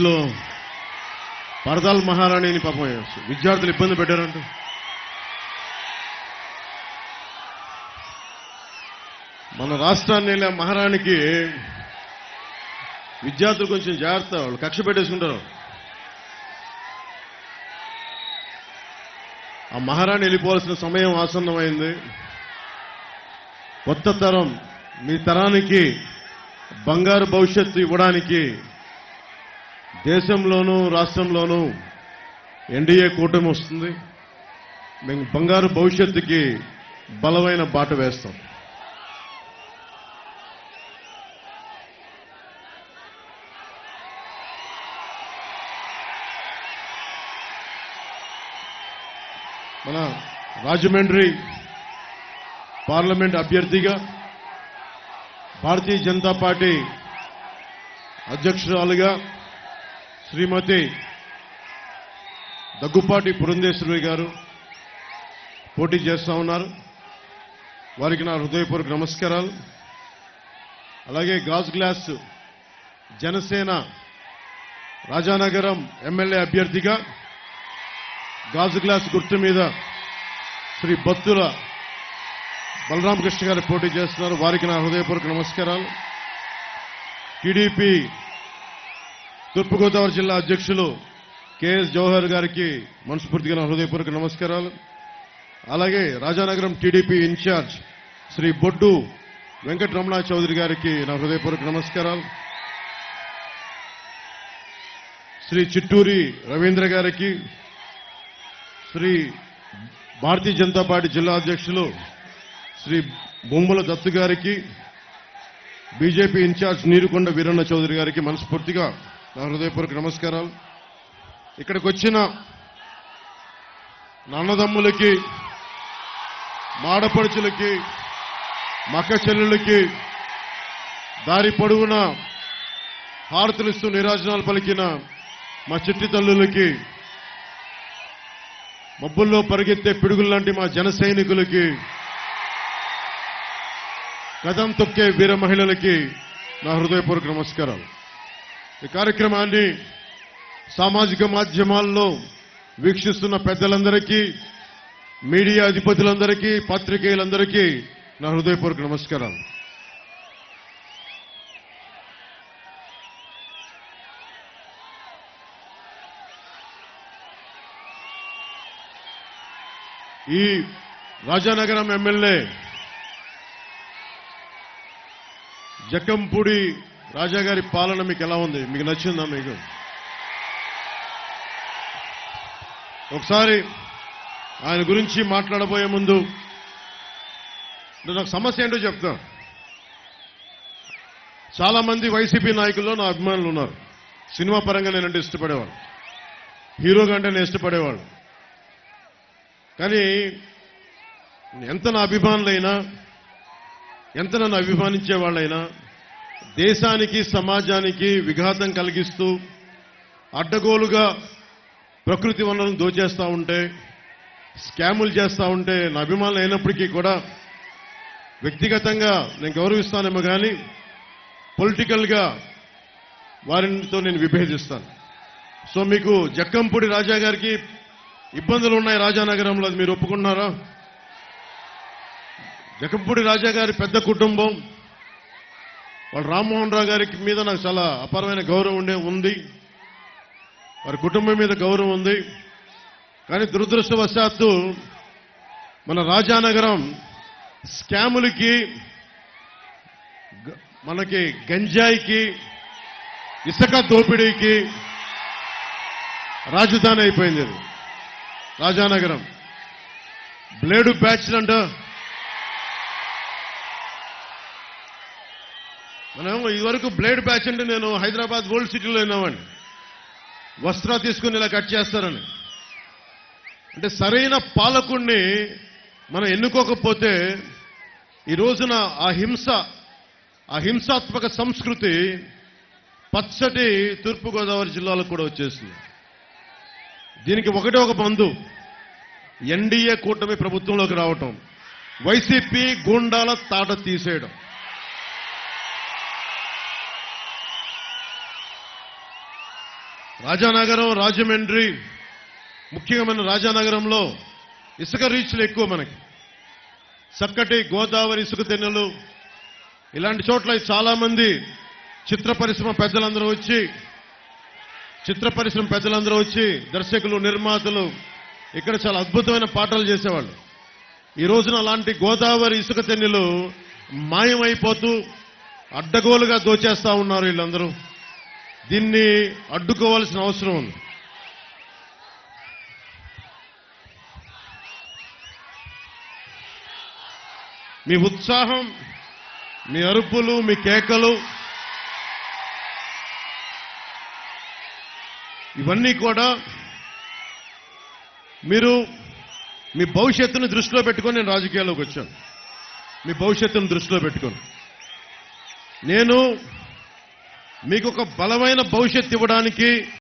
లో పరదాల మహారాణిని పాపం విద్యార్థులు ఇబ్బంది పెట్టారంట. మన రాష్ట్రాన్ని వెళ్ళే మహారాణికి విద్యార్థులు కొంచెం జాగ్రత్త, వాళ్ళు కక్ష పెట్టేసుకుంటారు. ఆ మహారాణి వెళ్ళిపోవాల్సిన సమయం ఆసన్నమైంది. కొత్త తరం, మీ తరానికి బంగారు భవిష్యత్తు ఇవ్వడానికి దేశంలోనూ రాష్ట్రంలోనూ ఎన్డీఏ కూటమి వస్తుంది. మేము బంగారు భవిష్యత్తుకి బలమైన బాట వేస్తాం. మన రాజమండ్రి పార్లమెంట్ అభ్యర్థిగా భారతీయ జనతా పార్టీ అధ్యక్షురాలుగా శ్రీమతి దగ్గుపాటి పురంధేశ్వరి గారు పోటీ చేస్తా ఉన్నారు. వారికి నా హృదయపూర్వక నమస్కారాలు. అలాగే గాజు గ్లాస్ జనసేన రాజానగరం ఎమ్మెల్యే అభ్యర్థిగా గాజు గ్లాస్ గుర్తు మీద శ్రీ బత్తుల బలరామకృష్ణ గారు పోటీ చేస్తున్నారు. వారికి నా హృదయపూర్వక నమస్కారాలు. టీడీపీ తూర్పుగోదావరి జిల్లా అధ్యక్షులు కెఎస్ జవహర్ గారికి మనస్ఫూర్తిగా నా హృదయపూర్వక నమస్కారాలు. అలాగే రాజానగరం టీడీపీ ఇన్ఛార్జ్ శ్రీ బొడ్డు వెంకటరమణ చౌదరి గారికి నా హృదయపూర్వక నమస్కారాలు. శ్రీ చిట్టూరి రవీంద్ర గారికి, శ్రీ భారతీయ జనతా పార్టీ జిల్లా అధ్యక్షులు శ్రీ బొమ్మల దత్తు గారికి, బీజేపీ ఇన్ఛార్జ్ నీరుకొండ వీరన్న చౌదరి గారికి మనస్ఫూర్తిగా నా హృదయపూర్వక నమస్కారాలు. ఇక్కడికి వచ్చిన నాన్నదమ్ములకి, మాడపడుచులకి, మక్క చెల్లెళ్ళకి, దారి పొడవున హారతులిస్తూ నిరాజనాలు పలికిన మా చిట్టి తల్లులకి, మబ్బుల్లో పరిగెత్తే పిడుగుల్లాంటి మా జన సైనికులకి, కదం తొక్కే వీర మహిళలకి నా హృదయపూర్వక నమస్కారాలు. ఈ కార్యక్రమాన్ని సామాజిక మాధ్యమాల్లో వీక్షిస్తున్న పెద్దలందరికీ, మీడియా అధిపతులందరికీ, పాత్రికేయులందరికీ నా హృదయపూర్వక నమస్కారాలు. ఈ రాజానగరం ఎమ్మెల్యే జక్కంపూడి రాజా గారి పాలన మీకు ఎలా ఉంది? మీకు నచ్చిందా? మీకు ఒకసారి ఆయన గురించి మాట్లాడబోయే ముందు నాకు సమస్య ఏంటో చెప్తా. చాలా మంది వైసీపీ నాయకుల్లో నా అభిమానులు ఉన్నారు. సినిమా పరంగా నేనంటే ఇష్టపడేవాళ్ళు, హీరోగా అంటే నేను ఇష్టపడేవాళ్ళు. కానీ ఎంత నా అభిమానులైనా, ఎంత నన్ను అభిమానించే వాళ్ళైనా దేశానికి సమాజానికి విఘాతం కలిగిస్తూ అడ్డగోలుగా ప్రకృతి వనరులను దోచేస్తూ ఉంటే, స్కాములు చేస్తూ ఉంటే నా అభిమానులు అయినప్పటికీ కూడా వ్యక్తిగతంగా నేను గౌరవిస్తానేమో కానీ పొలిటికల్గా వారితో నేను విభేదిస్తాను. సో మీకు జక్కంపూడి రాజా గారికి ఇబ్బందులు ఉన్నాయి రాజానగరంలో, అది మీరు ఒప్పుకుంటున్నారా? జక్కంపూడి రాజా గారి పెద్ద కుటుంబం, వాళ్ళు రామ్మోహన్ రావు గారికి మీద నాకు చాలా అపారమైన గౌరవం ఉంది. వారి కుటుంబం మీద గౌరవం ఉంది. కానీ దురదృష్టవశాత్తు మన రాజానగరం స్కాములకి, మనకి గంజాయికి, ఇసుక దోపిడీకి రాజధాని అయిపోయింది. అది రాజానగరం బ్లేడు బ్యాచ్ అంట. మనం ఇదివరకు బ్లేడ్ బ్యాచ్ అంటే నేను హైదరాబాద్ ఓల్డ్ సిటీలో విన్నామండి, వస్త్రా తీసుకుని ఇలా కట్ చేస్తారని. అంటే సరైన పాలకుణ్ణి మనం ఎన్నుకోకపోతే ఈ రోజున ఆ హింసాత్మక సంస్కృతి పచ్చటి తూర్పుగోదావరి జిల్లాలో కూడా వచ్చేసింది. దీనికి ఒకటే ఒక మందు, ఎన్డీఏ కూటమి ప్రభుత్వంలోకి రావటం, వైసీపీ గూండాల తాట తీసేయడం. రాజానగరం, రాజమండ్రి, ముఖ్యంగా మన రాజానగరంలో ఇసుక రీచ్లు ఎక్కువ మనకి. చక్కటి గోదావరి ఇసుక తెన్నెలు, ఇలాంటి చోట్ల చాలా మంది చిత్ర పరిశ్రమ పెద్దలందరూ వచ్చి దర్శకులు, నిర్మాతలు ఇక్కడ చాలా అద్భుతమైన పాటలు చేసేవాళ్ళు. ఈ రోజున అలాంటి గోదావరి ఇసుక తెన్నెలు మాయమైపోతూ అడ్డగోలుగా దోచేస్తా ఉన్నారు వీళ్ళందరూ. దీన్ని అడ్డుకోవాల్సిన అవసరం ఉంది. మీ ఉత్సాహం, మీ అరుపులు, మీ కేకలు ఇవన్నీ కూడా మీరు మీ భవిష్యత్తును దృష్టిలో పెట్టుకొని నేను రాజకీయాల్లోకి వచ్చాను. మీ భవిష్యత్తును దృష్టిలో పెట్టుకొని నేను మీకు ఒక బలమైన భవిష్యత్తు ఇవ్వడానికి